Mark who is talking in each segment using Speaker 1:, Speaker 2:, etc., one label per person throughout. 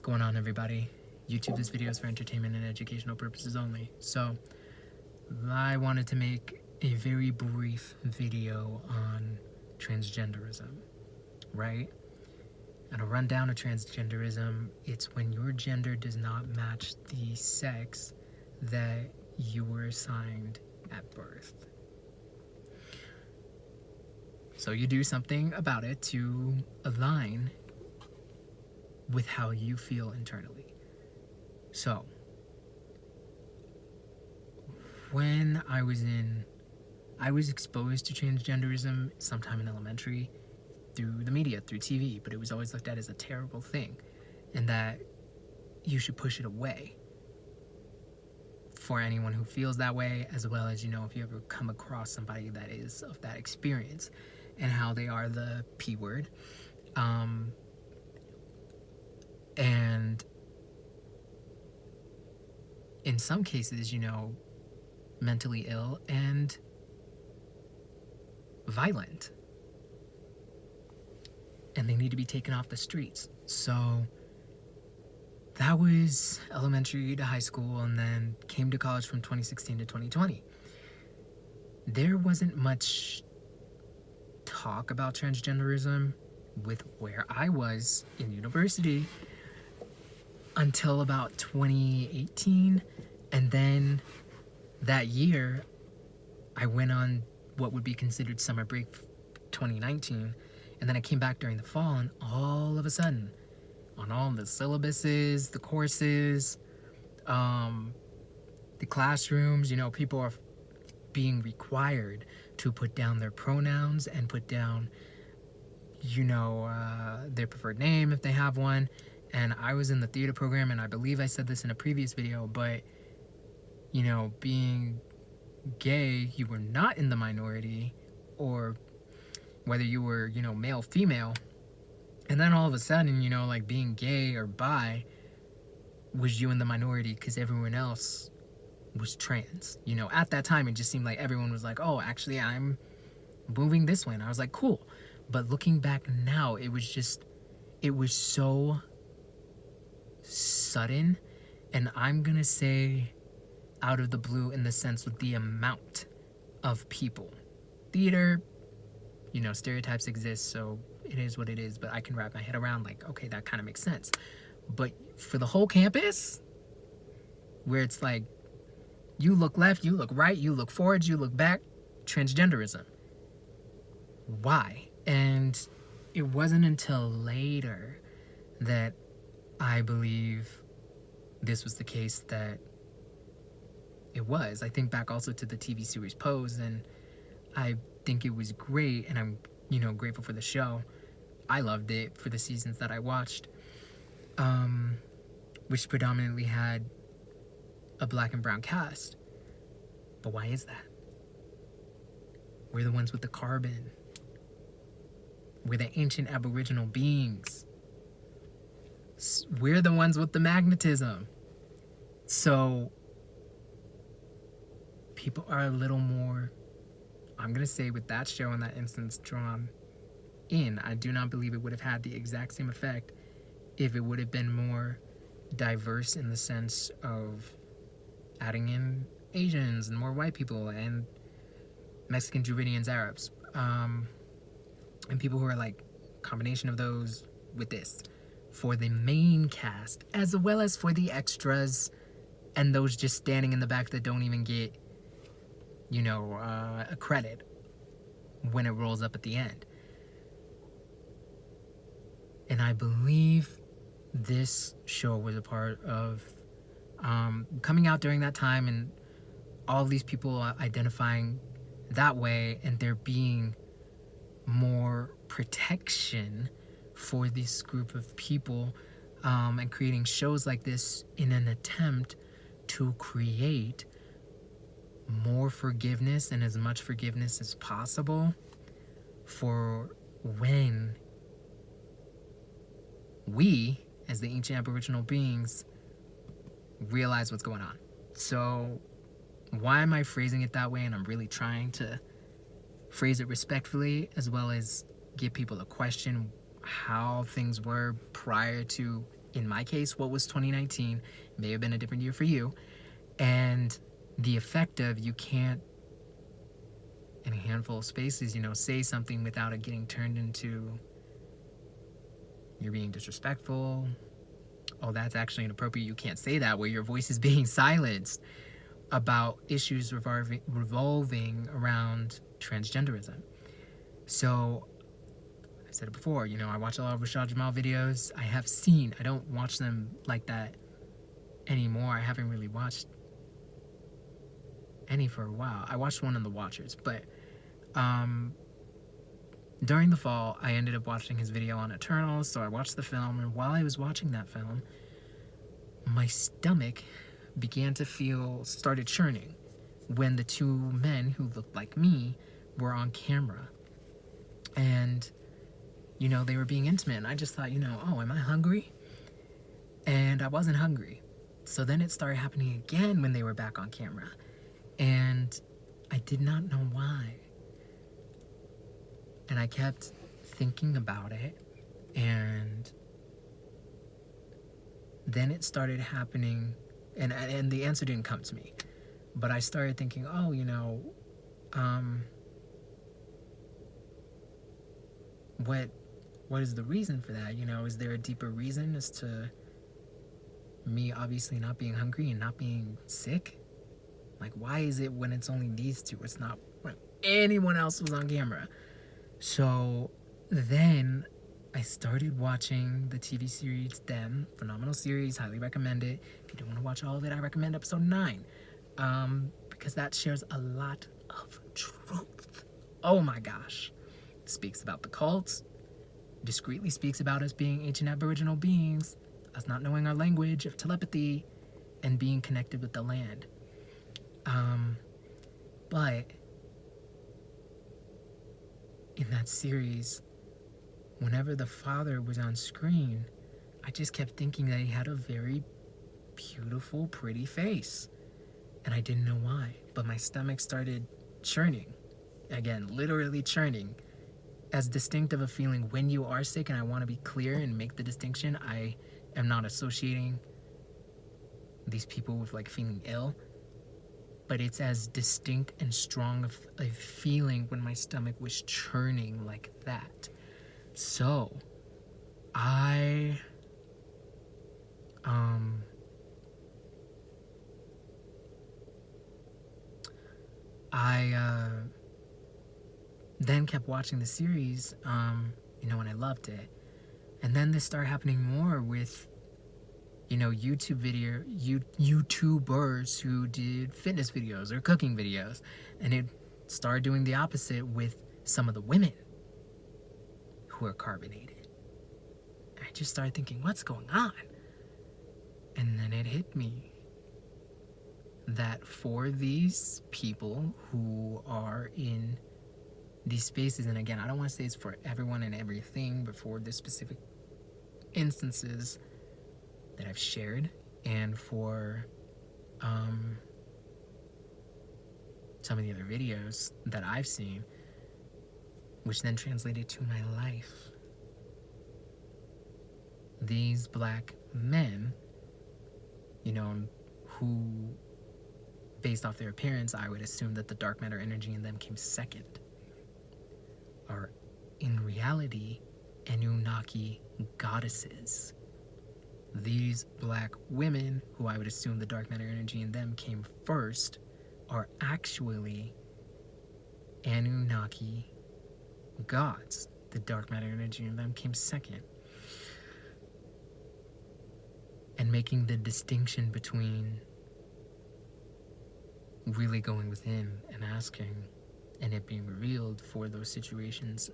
Speaker 1: going on, everybody? YouTube this video is for entertainment and educational purposes only. So I wanted to make a very brief video on transgenderism, right? And a rundown of transgenderism, it's when your gender does not match the sex that you were assigned at birth. So you do something about it to align with how you feel internally. So when I was exposed to transgenderism sometime in elementary through the media, through TV, but it was always looked at as a terrible thing and that you should push it away for anyone who feels that way, as well as, if you ever come across somebody that is of that experience and how they are the P word. And in some cases, mentally ill and violent. And they need to be taken off the streets. So that was elementary to high school, and then came to college from 2016 to 2020. There wasn't much talk about transgenderism with where I was in university until about 2018. And then that year, I went on what would be considered summer break 2019. And then I came back during the fall, and all of a sudden, on all the syllabuses, the courses, the classrooms, people are being required to put down their pronouns and put down, their preferred name if they have one. And I was in the theater program, and I believe I said this in a previous video, but, being gay, you were not in the minority, or whether you were, male, female. And then all of a sudden, like being gay or bi was you in the minority because everyone else was trans. At that time, it just seemed like everyone was like, oh, actually, I'm moving this way. And I was like, cool. But looking back now, it was so sudden. And I'm going to say out of the blue in the sense with the amount of people. Theater, stereotypes exist, so it is what it is, but I can wrap my head around like, okay, that kind of makes sense. But for the whole campus, where it's like, you look left, you look right, you look forward, you look back, transgenderism. Why? And it wasn't until later that I believe this was the case that it was. I think back also to the TV series Pose, and I think it was great, and I'm, grateful for the show. I loved it for the seasons that I watched, which predominantly had a black and brown cast. But why is that? We're the ones with the carbon. We're the ancient Aboriginal beings. We're the ones with the magnetism. So people are a little more, I'm going to say, with that show in that instance, drawn in. I do not believe it would have had the exact same effect if it would have been more diverse in the sense of adding in Asians and more white people and Mexican, Dravidians, Arabs, and people who are like combination of those with this for the main cast, as well as for the extras and those just standing in the back that don't even get a credit when it rolls up at the end. And I believe this show was a part of coming out during that time, and all these people identifying that way, and there being more protection for this group of people, and creating shows like this in an attempt to create more forgiveness and as much forgiveness as possible for when we, as the ancient Aboriginal beings, realize what's going on. So why am I phrasing it that way? And I'm really trying to phrase it respectfully, as well as give people a question how things were prior to in my case, what was 2019 may have been a different year for you. And the effect of you can't, in a handful of spaces, say something without it getting turned into you're being disrespectful. Oh, that's actually inappropriate. You can't say that, where your voice is being silenced about issues revolving around transgenderism. So I've said it before, I watch a lot of Rashad Jamal videos. I don't watch them like that anymore. I haven't really watched any for a while. I watched one of the Watchers, but during the fall, I ended up watching his video on Eternals, so I watched the film, and while I was watching that film, my stomach started churning when the two men who looked like me were on camera. And, they were being intimate, and I just thought, oh, am I hungry? And I wasn't hungry. So then it started happening again when they were back on camera. And I did not know why. And I kept thinking about it, and then it started happening, and the answer didn't come to me. But I started thinking, oh, what is the reason for that? Is there a deeper reason as to me obviously not being hungry and not being sick? Like, why is it when it's only these two? It's not when anyone else was on camera. So then I started watching the TV series Them. Phenomenal series, highly recommend it. If you don't want to watch all of it, I recommend episode 9. Because that shares a lot of truth. Oh my gosh. Speaks about the cults, discreetly speaks about us being ancient Aboriginal beings, us not knowing our language of telepathy, and being connected with the land. But in that series, whenever the father was on screen, I just kept thinking that he had a very beautiful, pretty face. And I didn't know why. But my stomach started churning. Again, literally churning. As distinct of a feeling when you are sick, and I want to be clear and make the distinction, I am not associating these people with like feeling ill. But it's as distinct and strong of a feeling when my stomach was churning like that. So, I then kept watching the series, and I loved it. And then this started happening more with YouTubers who did fitness videos or cooking videos, and it started doing the opposite with some of the women who are carbonated. I just started thinking, what's going on? And then it hit me that for these people who are in these spaces, and again, I don't want to say it's for everyone and everything, but for the specific instances that I've shared, and for some of the other videos that I've seen, which then translated to my life. These black men, who, based off their appearance, I would assume that the dark matter energy in them came second, are in reality Anunnaki goddesses. These black women, who I would assume the dark matter energy in them came first, are actually Anunnaki gods. The dark matter energy in them came second. And making the distinction between really going within and asking, and it being revealed for those situations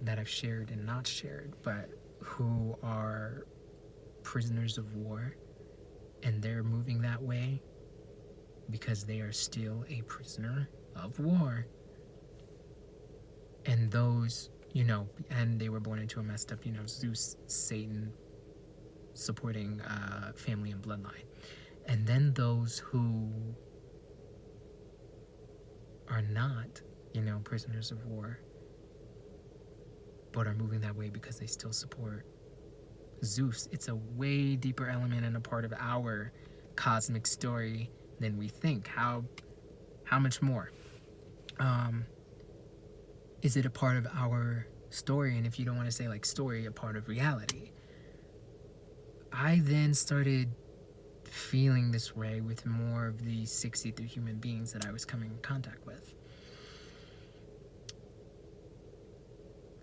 Speaker 1: that I've shared and not shared, but who are prisoners of war, and they're moving that way because they are still a prisoner of war. And those, and they were born into a messed up, Zeus, Satan supporting family and bloodline. And then those who are not, prisoners of war, but are moving that way because they still support Zeus. It's a way deeper element and a part of our cosmic story than we think. How much more? Is it a part of our story? And if you don't want to say like story, a part of reality. I then started feeling this way with more of the 63 human beings that I was coming in contact with.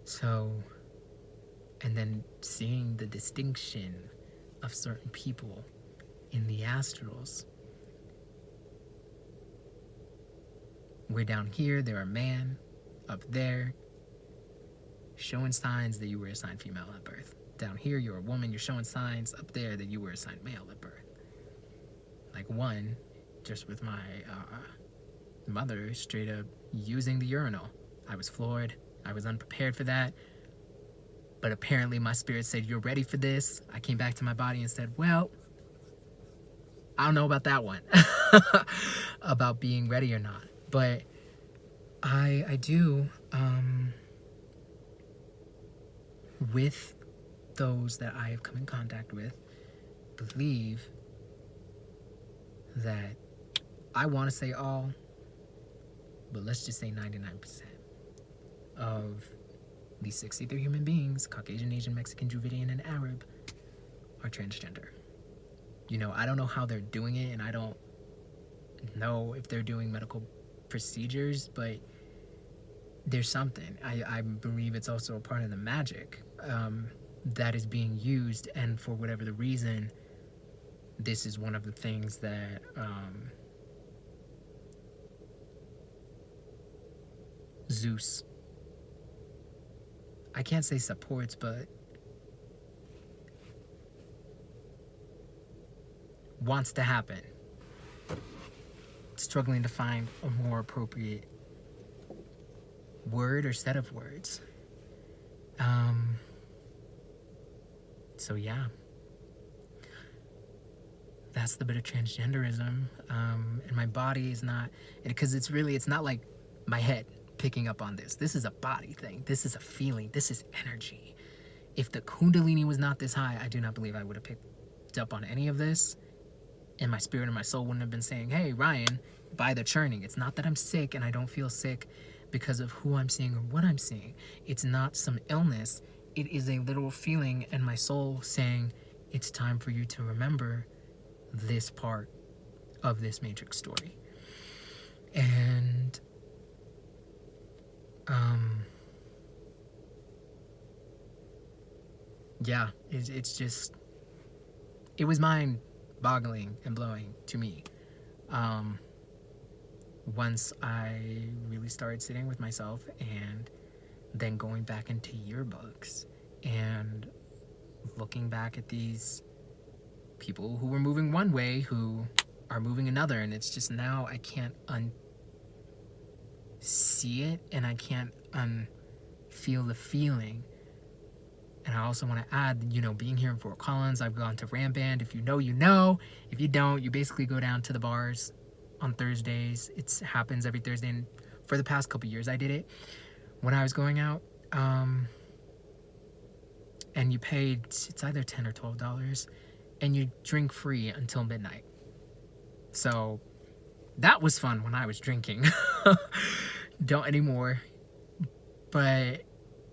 Speaker 1: So, and then seeing the distinction of certain people in the astrals. We're down here, they're a man. Up there, showing signs that you were assigned female at birth. Down here, you're a woman, you're showing signs up there that you were assigned male at birth. Like one, just with my mother straight up using the urinal. I was floored. I was unprepared for that. But apparently my spirit said, you're ready for this. I came back to my body and said, well, I don't know about that one. About being ready or not. But I do, with those that I have come in contact with, believe that I want to say all, but let's just say 99% of these 63 human beings, Caucasian, Asian, Mexican, Dravidian, and Arab, are transgender. You know, I don't know how they're doing it, and I don't know if they're doing medical procedures, but there's something. I believe it's also a part of the magic that is being used, and for whatever the reason, this is one of the things that Zeus, I can't say supports, but wants to happen. Struggling to find a more appropriate word or set of words. So yeah, that's the bit of transgenderism. And my body is not, because it's not like my head picking up on this. This is a body thing. This is a feeling. This is energy. If the Kundalini was not this high, I do not believe I would have picked up on any of this. And my spirit and my soul wouldn't have been saying, hey, Ryan, by the churning. It's not that I'm sick and I don't feel sick because of who I'm seeing or what I'm seeing. It's not some illness. It is a literal feeling and my soul saying, it's time for you to remember this part of this matrix story. And yeah, it's just, it was mind-boggling and blowing to me. Once I really started sitting with myself and then going back into yearbooks and looking back at these people who were moving one way who are moving another, and it's just now I can't unsee it and I can't unfeel the feeling. And I also want to add, you know, being here in Fort Collins, I've gone to Ram Band. If you know, you know. If you don't, you basically go down to the bars on Thursdays. It happens every Thursday, and for the past couple years I did it when I was going out. And you paid, it's either $10 or $12, and you drink free until midnight. So that was fun when I was drinking. Don't anymore. But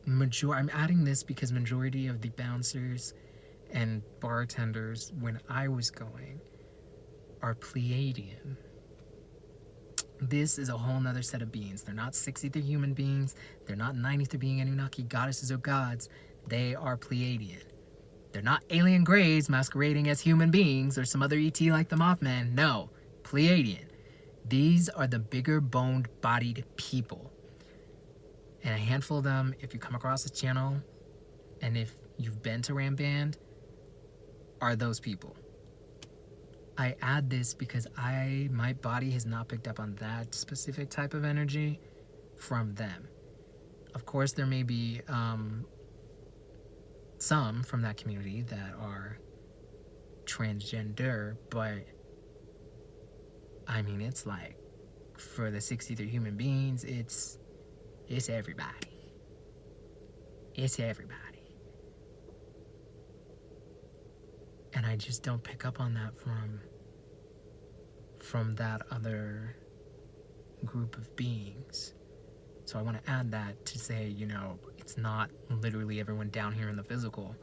Speaker 1: I'm adding this because majority of the bouncers and bartenders when I was going are Pleiadian. This is a whole nother set of beings. They're not 63 human beings. They're not 93 being Anunnaki goddesses or gods. They are Pleiadian. They're not alien greys masquerading as human beings or some other ET like the Mothman. No, Pleiadian. These are the bigger boned bodied people. And a handful of them, if you come across this channel, and if you've been to Ram Band, are those people. I add this because my body has not picked up on that specific type of energy from them. Of course, there may be some from that community that are transgender, but I mean, it's like, for the 63 human beings, it's everybody. It's everybody. And I just don't pick up on that from that other group of beings. So I want to add that to say, it's not literally everyone down here in the physical,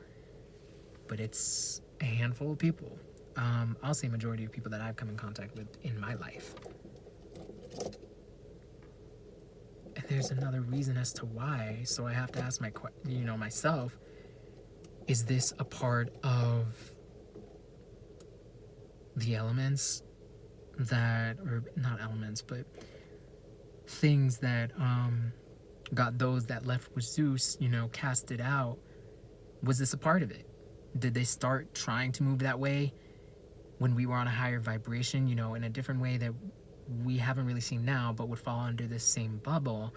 Speaker 1: but it's a handful of people. I'll say majority of people that I've come in contact with in my life. And there's another reason as to why, so I have to ask myself, is this a part of the elements that, or not elements, but things that got those that left with Zeus, casted out? Was this a part of it? Did they start trying to move that way when we were on a higher vibration, in a different way that we haven't really seen now, but would fall under this same bubble?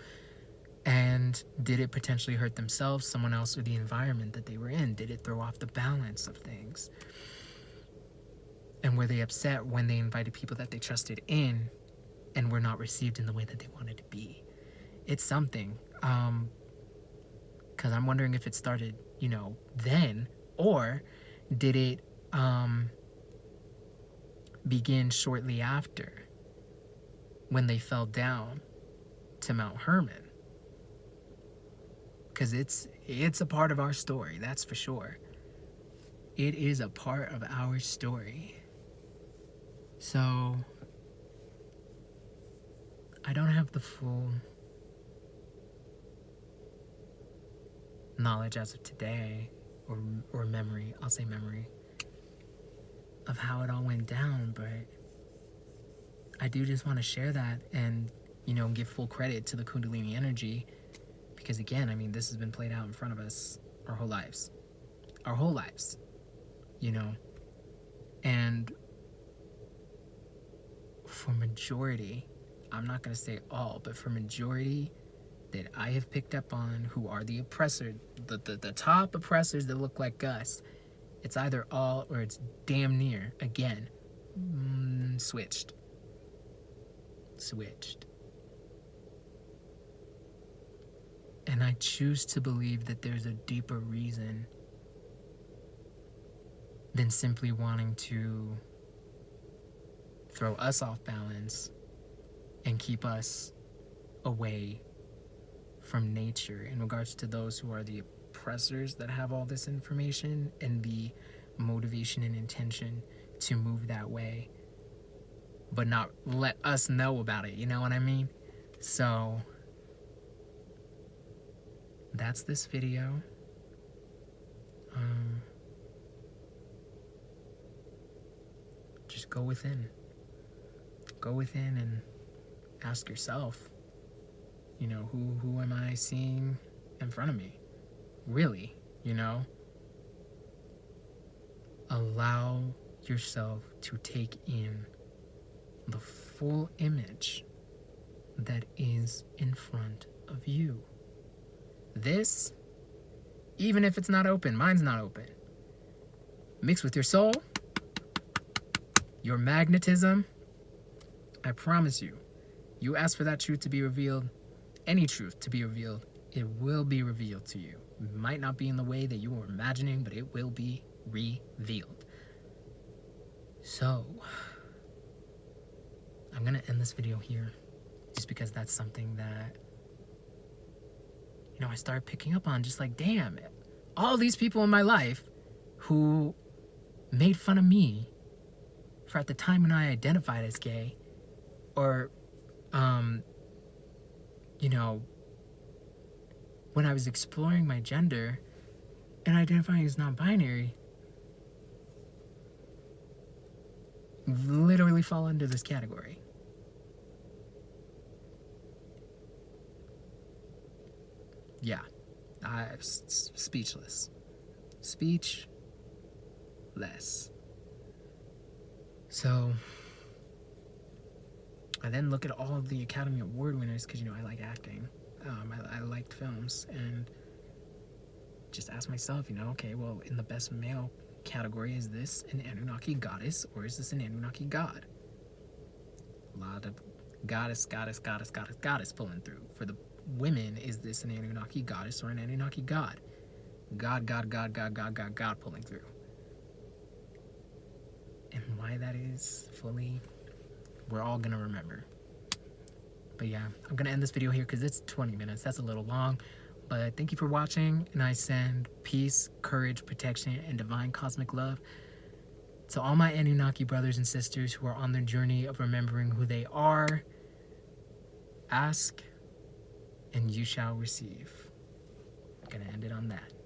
Speaker 1: And did it potentially hurt themselves, someone else, or the environment that they were in? Did it throw off the balance of things? And were they upset when they invited people that they trusted in and were not received in the way that they wanted to be? It's something. Because I'm wondering if it started, then, or did it begin shortly after when they fell down to Mount Hermon? Because it's a part of our story, that's for sure. It is a part of our story. So I don't have the full knowledge as of today, or memory, I'll say memory, of how it all went down, but I do just want to share that and, give full credit to the Kundalini energy, because again, this has been played out in front of us our whole lives, and for majority, I'm not going to say all, but for majority that I have picked up on who are the oppressor, the top oppressors that look like us, it's either all or it's damn near, again, switched. And I choose to believe that there's a deeper reason than simply wanting to throw us off balance and keep us away from nature, in regards to those who are the oppressors that have all this information and the motivation and intention to move that way, but not let us know about it, you know what I mean? So that's this video. Just go within and ask yourself, who am I seeing in front of me? Really, allow yourself to take in the full image that is in front of you. This, even if it's not open, mine's not open, mixed with your soul, your magnetism, I promise you, you ask for that truth to be revealed, any truth to be revealed, it will be revealed to you. It might not be in the way that you were imagining, but it will be revealed. So, I'm going to end this video here, just because that's something that, I started picking up on, just like, damn, all these people in my life who made fun of me for at the time when I identified as gay, or, when I was exploring my gender and identifying as non-binary, literally fall under this category. Yeah, I'm speechless. So, I then look at all of the Academy Award winners, because, I like acting. I liked films, and just ask myself, okay, well, in the best male category, is this an Anunnaki goddess, or is this an Anunnaki god? A lot of goddess pulling through. For the women, is this an Anunnaki goddess or an Anunnaki god? God pulling through. And why that is fully, we're all gonna remember. But yeah, I'm gonna end this video here because it's 20 minutes. That's a little long. But thank you for watching, and I send peace, courage, protection, and divine cosmic love to all my Anunnaki brothers and sisters who are on their journey of remembering who they are. Ask, and you shall receive. I'm gonna end it on that.